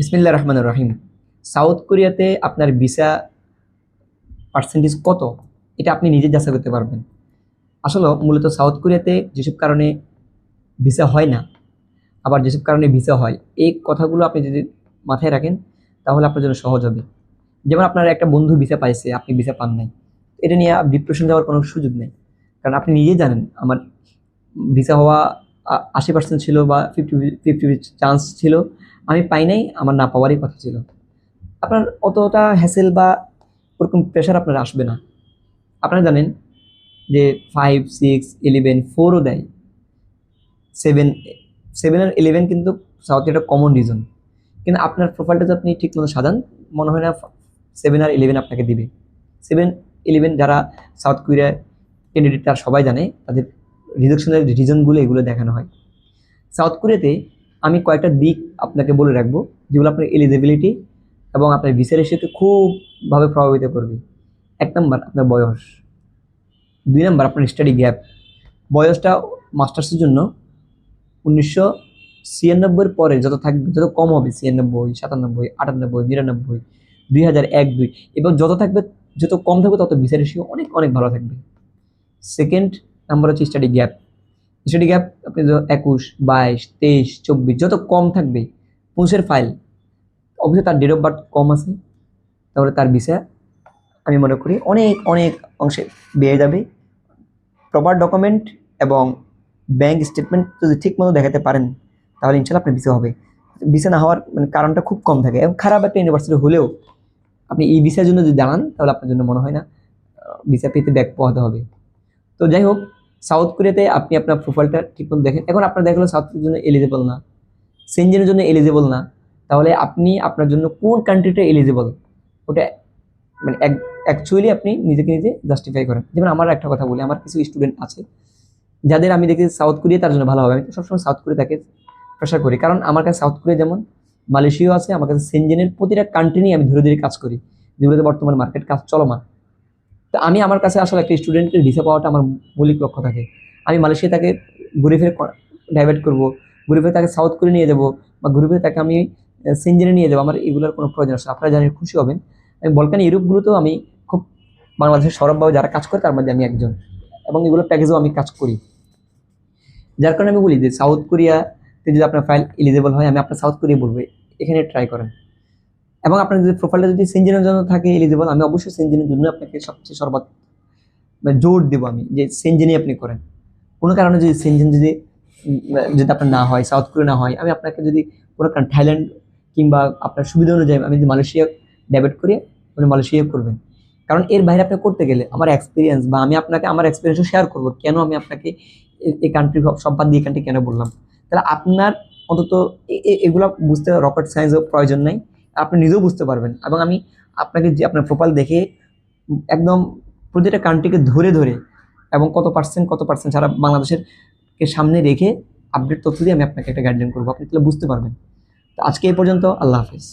বিসমিল্লাহির রহমানির রহিম। সাউথ কোরিয়াতে আপনার ভিসা পার্সেন্টেজ কত, এটা আপনি নিজে যাচাই করতে পারবেন। আসলে মূলত সাউথ কোরিয়াতে যেসব কারণে ভিসা হয় না, আবার যেসব কারণে ভিসা হয়, এই কথাগুলো আপনি যদি মাথায় রাখেন তাহলে আপনার জন্য সহজ হবে। যেমন আপনার একটা বন্ধু ভিসা পাইছে, আপনি ভিসা পান নাই, এটা নিয়ে ডিপ্রেশন যাওয়ার কোনো সুযোগ নেই। কারণ আপনি নিজেই জানেন আমার ভিসা হওয়া 80% ছিল বা ফিফটি ফিফটি চান্স ছিল, আমি পাই নাই, আমার না পাওয়ারই কথা ছিল। আপনার অতটা হ্যাসেল বা ওরকম প্রেশার আপনার আসবে না। আপনারা জানেন যে 5, 6, 11, 4ও দেয়, 7, 7 আর 11 কিন্তু সাউথে একটা কমন রিজন। কিন্তু আপনার প্রোফাইলটা যদি আপনি ঠিক মতো সাজান, মনে হয় না 7 আর 11 আপনাকে দিবে। 7, 11 যারা সাউথ কোরিয়ার ক্যান্ডিডেট তারা সবাই জানে, তাদের রিজেকশনের রিজনগুলো এগুলো দেখানো হয়। সাউথ কোরিয়াতে আমি কয়েকটা দিক আপনাকে বলে রাখবো, যেগুলো আপনার এলিজিবিলিটি এবং আপনার ভিসা রেশিওকে খুবভাবে প্রভাবিত করবে। 1 নাম্বার আপনার বয়স, 2 নাম্বার আপনার স্টাডি গ্যাপ। বয়সটা মাস্টার্সের জন্য 1996 পরে যত থাকবে, যত কম হবে, 96, 97, 98, 99, 2001, 2 এবং যত থাকবে, যত কম থাকবে তত ভিসা রেশিও অনেক অনেক ভালো থাকবে। সেকেন্ড নাম্বার হচ্ছে স্টাডি গ্যাপ। স্টাডি গ্যাপ আপনি 21, 22, 23, 24 যত কম থাকবে, 25 ফাইল, অবশ্যই তার ডেট অফ বার্থ কম আছে, তাহলে তার ভিসা আমি মনে করি অনেক অনেক অংশে বেড়ে যাবে। প্রপার ডকুমেন্ট এবং ব্যাংক স্টেটমেন্ট যদি ঠিক মতো দেখাতে পারেন, তাহলে ইনশাল্লাহ আপনার ভিসা হবে। ভিসা না হওয়ার কারণটা খুব কম থাকে, এবং খারাপ একটা ইউনিভার্সিটি হলেও আপনি এই ভিসার জন্য যদি দাঁড়ান, তাহলে আপনার জন্য মনে হয় না ভিসা পেতে ব্যাক পোহাতে হবে। তো যাই হোক, সাউথ কোরিয়াতে আপনি আপনার প্রোফাইলটা ঠিক মতো দেখেন। এখন আপনার দেখলো সাউথ কোরিয়ার জন্য এলিজিবল না, সেনজেনের জন্য এলিজিবল না, তাহলে আপনি আপনার জন্য কোন কান্ট্রিটা এলিজিবল, ওটা মানে অ্যাকচুয়ালি আপনি নিজেকে নিজে জাস্টিফাই করেন। যেমন আমার একটা কথা বলি, আমার কিছু স্টুডেন্ট আছে যাদের আমি দেখি সাউথ কোরিয়া তার জন্য ভালো হবে, আমি সবসময় সাউথ কোরিয়া তাকে প্রেশার করি, কারণ আমার কাছে সাউথ কোরিয়া যেমন মালয়েশিয়াও আছে, আমার কাছে সেনজেনের প্রতিটা কান্ট্রি নিয়ে আমি ধরে ধরে কাজ করি, যেগুলোতে বর্তমান মার্কেট কাজ চলমান। তো আমি আমার কাছে আসলে একটা স্টুডেন্টের ভিসা পাওয়াটা আমার মৌলিক লক্ষ্য থাকে। আমি মালয়েশিয়া তাকে ঘুরে ফিরে ডাইভার্ট করবো, ঘুরে ফিরে তাকে সাউথ কোরিয়া নিয়ে যাবো, বা ঘুরে ফিরে তাকে আমি সেনজেনে নিয়ে যাবো, আমার এগুলোর কোনো প্রয়োজন আছে? আপনারা জানেন, খুশি হবেন, আমি বলকান ইউরোপগুলোতেও আমি খুব বাংলাদেশের সৌরভভাবে যারা কাজ করে তার মধ্যে আমি একজন, এবং এগুলো প্যাকেজেও আমি কাজ করি। যার কারণে আমি বলি যে সাউথ কোরিয়াতে যদি আপনার ফাইল এলিজেবল হয়, আমি আপনার সাউথ কোরিয়া বলবো এখানে ট্রাই করেন। এবং আপনার যদি প্রোফাইলটা যদি সেনজেনের জন্য থাকে এলিজেবল, আমি অবশ্যই সেনজেনের জন্য আপনাকে সবচেয়ে সর্বাত জোর দেবো আমি, যে সেনজেনই আপনি করেন। কোনো কারণে যদি সেনজেন যদি আপনার না হয়, সাউথ কোরিয়া না হয়, আমি আপনাকে যদি কোনো কারণ থাইল্যান্ড কিংবা আপনার সুবিধা অনুযায়ী আমি যদি মালয়েশিয়া ডেবিট করি, আপনি মালয়েশিয়া করবেন। কারণ এর বাইরে আপনি করতে গেলে আমার এক্সপিরিয়েন্স, বা আমি আপনাকে আমার এক্সপিরিয়েন্সও শেয়ার করবো, কেন আমি আপনাকে এই কান্ট্রি সব বাদ দিয়ে এই কান্ট্রি কেন বললাম। তাহলে আপনার অন্তত এগুলো বুঝতে রকেট সায়েন্সের প্রয়োজন নাই, আপনি নিজেও বুঝতে পারবেন। এবং আমি আপনাকে যে আপনার প্রোফাইল দেখে একদম প্রতিটা কান্ট্রিকে ধরে ধরে এবং কত পার্সেন্ট সারা বাংলাদেশের কে সামনে রেখে আপডেট তথ্য দিয়ে আমি আপনাকে একটা গাইডলাইন করবো, আপনি তাহলে বুঝতে পারবেন। তো আজকে এই পর্যন্ত, আল্লাহ হাফেজ।